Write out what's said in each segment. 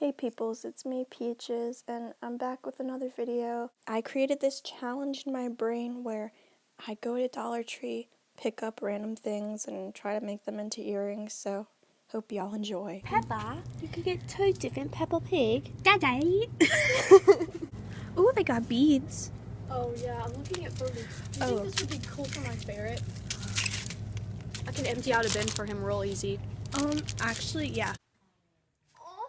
Hey peoples, it's me Peaches, and I'm back with another video. I created this challenge in my brain where I go to Dollar Tree, pick up random things, and try to make them into earrings, so hope y'all enjoy. Peppa, you could get 2 different Peppa Pig. Daddy! Ooh, they got beads. Oh yeah, I'm looking at photos. Do you think this would be cool for my ferret? I can empty out a bin for him real easy. Actually, yeah. Oh,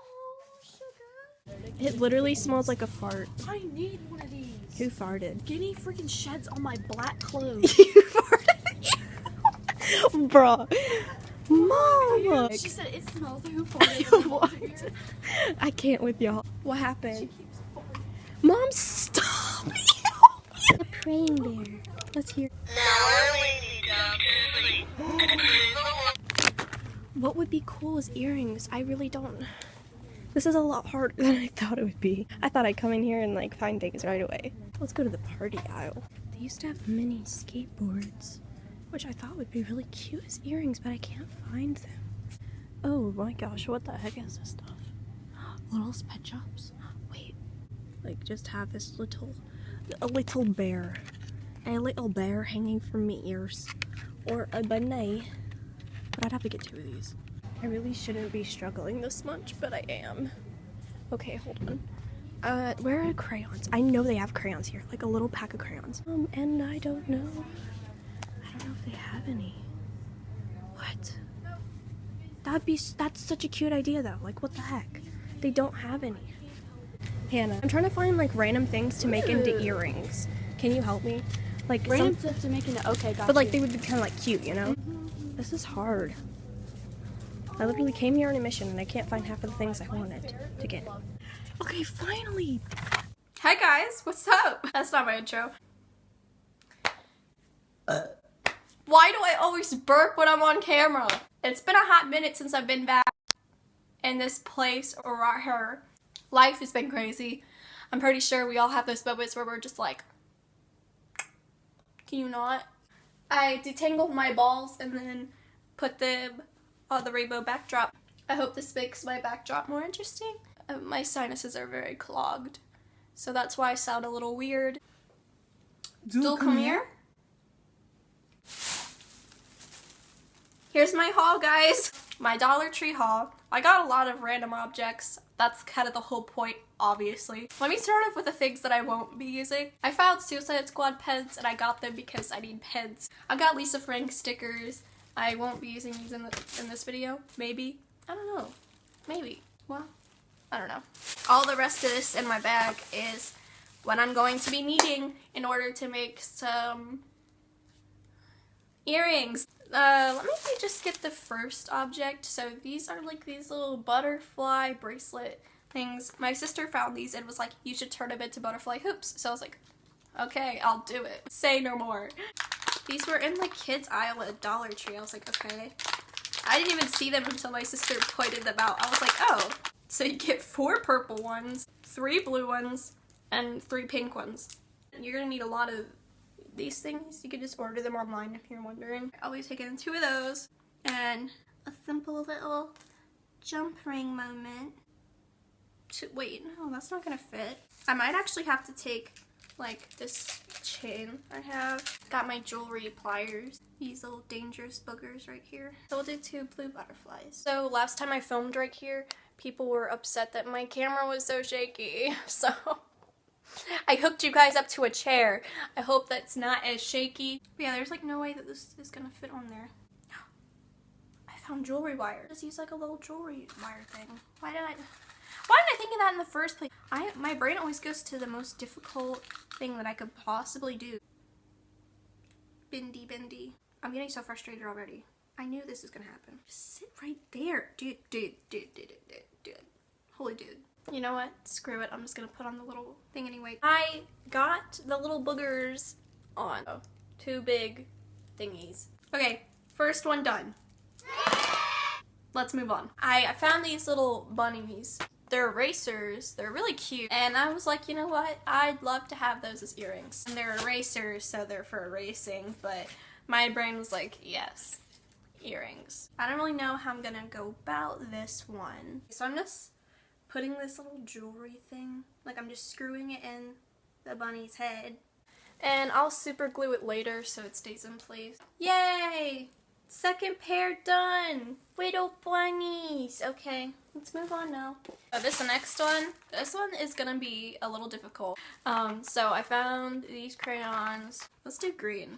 sugar. It literally smells like a fart. I need one of these. Who farted? Guinea freaking sheds on my black clothes. You farted? Bruh. Mom! She said it smells like who farted. What? I can't with y'all. What happened? Mom, stop! A praying bear. Let's hear. What would be cool as earrings? I really don't. This is a lot harder than I thought it would be. I thought I'd come in here and like find things right away. Let's go to the party aisle. They used to have mini skateboards, which I thought would be really cute as earrings, but I can't find them. Oh my gosh, what the heck is this stuff? Little pet shops. Wait, like just have this a little bear hanging from my ears, or a bunny. But I'd have to get 2 of these. I really shouldn't be struggling this much, but I am. Okay, hold on. Where are crayons? I know they have crayons here, like a little pack of crayons. And I don't know if they have any. What? That's such a cute idea though. Like, what the heck? They don't have any. Hannah, I'm trying to find like random things to make into earrings. Can you help me? Like Random stuff to make it. Okay, got but like they would be kind of like cute, you know? This is hard. I literally came here on a mission and I can't find half of the things I wanted to get. Okay, finally! Hi guys, what's up? That's not my intro. Why do I always burp when I'm on camera? It's been a hot minute since I've been back in this place or right here. Life has been crazy. I'm pretty sure we all have those moments where we're just like, can you not? I detangled my balls and then put them on the rainbow backdrop. I hope this makes my backdrop more interesting. My sinuses are very clogged, so that's why I sound a little weird. Dul, come here. Here's my haul, guys. My Dollar Tree haul. I got a lot of random objects. That's kind of the whole point, obviously. Let me start off with the things that I won't be using. I found Suicide Squad pens, and I got them because I need pens. I got Lisa Frank stickers. I won't be using these in this video. Maybe. I don't know. Maybe. Well, I don't know. All the rest of this in my bag is what I'm going to be needing in order to make some earrings. Let me just get the first object. So these are like these little butterfly bracelet things. My sister found these and was like, you should turn them into butterfly hoops. So I was like, okay, I'll do it. Say no more. These were in the kids aisle at Dollar Tree. I was like, okay. I didn't even see them until my sister pointed them out. I was like, oh. So you get 4 purple ones, 3 blue ones, and 3 pink ones. You're gonna need a lot of these things. You can just order them online if you're wondering. I'll be taking 2 of those and a simple little jump ring moment. Wait, no, that's not gonna fit. I might actually have to take like this chain I have. Got my jewelry pliers. These little dangerous boogers right here. So we'll do 2 blue butterflies. So last time I filmed right here, people were upset that my camera was so shaky. So I hooked you guys up to a chair. I hope that's not as shaky. But yeah, there's like no way that this is gonna fit on there. I found jewelry wire. Just use like a little jewelry wire thing. Why didn't I think of that in the first place? My brain always goes to the most difficult thing that I could possibly do. Bendy. I'm getting so frustrated already. I knew this was gonna happen. Just sit right there. Dude. Holy dude. You know what? Screw it. I'm just gonna put on the little thing anyway. I got the little boogers on. Oh, 2 big thingies. Okay, first one done. Let's move on. I found these little bunnies. They're erasers. They're really cute. And I was like, you know what? I'd love to have those as earrings. And they're erasers, so they're for erasing, but my brain was like, yes, earrings. I don't really know how I'm gonna go about this one. So I'm just putting this little jewelry thing, like I'm just screwing it in the bunny's head. And I'll super glue it later so it stays in place. Yay! Second pair done! Little bunnies! Okay, let's move on now. This next one, this one is gonna be a little difficult. So I found these crayons. Let's do green.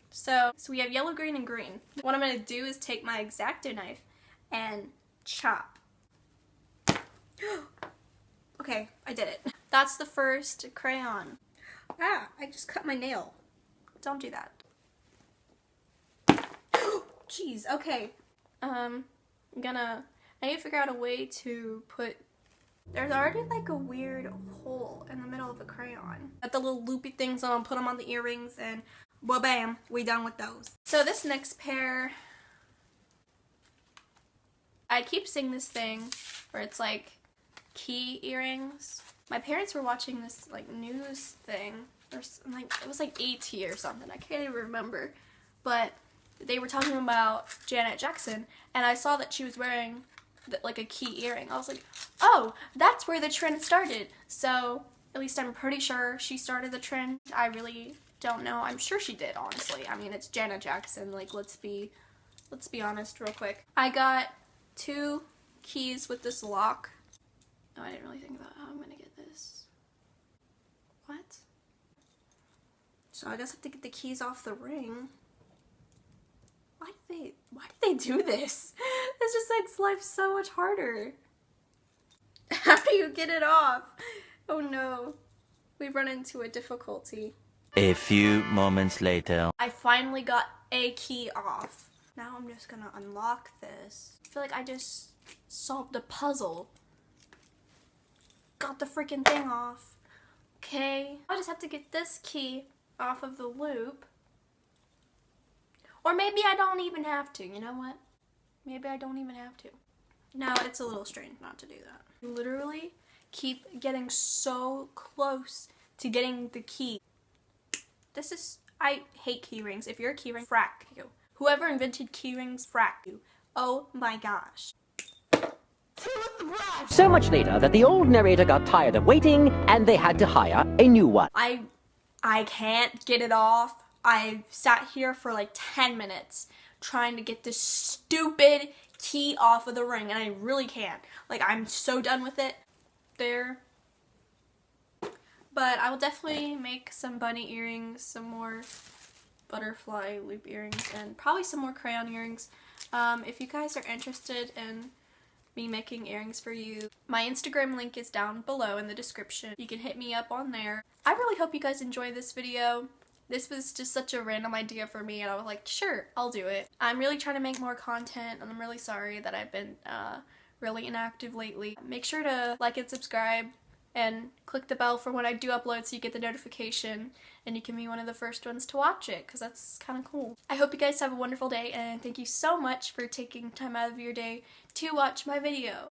So we have yellow, green, and green. What I'm gonna do is take my X-Acto knife and chop. Okay, I did it. That's the first crayon. Ah, I just cut my nail. Don't do that. Jeez, okay. I need to figure out a way to put, there's already like a weird hole in the middle of the crayon. Got the little loopy things on, put them on the earrings, and well, bam, we done with those. So this next pair, I keep seeing this thing where it's like key earrings. My parents were watching this like news thing, or like it was like AT or something. I can't even remember, but they were talking about Janet Jackson, and I saw that she was wearing like a key earring. I was like, oh, that's where the trend started. So at least I'm pretty sure she started the trend. I really don't know. I'm sure she did, honestly. I mean, it's Janet Jackson. Like, let's be honest real quick. I got 2 keys with this lock. Oh, I didn't really think about how I'm gonna get this. What? So I guess I have to get the keys off the ring. Why did they do this? This just makes life so much harder. How do you get it off? Oh no. We've run into a difficulty. A few moments later. I finally got a key off. Now I'm just gonna unlock this. I feel like I just solved the puzzle. Got the freaking thing off. Okay. I just have to get this key off of the loop. Or maybe I don't even have to. You know what? Maybe I don't even have to. No, it's a little strange not to do that. You literally keep getting so close to getting the key. This is, I hate key rings. If you're a key ring, frack you. Whoever invented key rings, frack you. Oh my gosh. So much later that the old narrator got tired of waiting and they had to hire a new one. I can't get it off. I sat here for like 10 minutes trying to get this stupid key off of the ring, and I really can't. Like, I'm so done with it. There. But I will definitely make some bunny earrings, some more butterfly loop earrings, and probably some more crayon earrings. If you guys are interested in me making earrings for you, my Instagram link is down below in the description. You can hit me up on there. I really hope you guys enjoy this video. This was just such a random idea for me, and I was like, sure, I'll do it. I'm really trying to make more content, and I'm really sorry that I've been really inactive lately. Make sure to like and subscribe, and click the bell for when I do upload so you get the notification, and you can be one of the first ones to watch it, because that's kind of cool. I hope you guys have a wonderful day, and thank you so much for taking time out of your day to watch my video.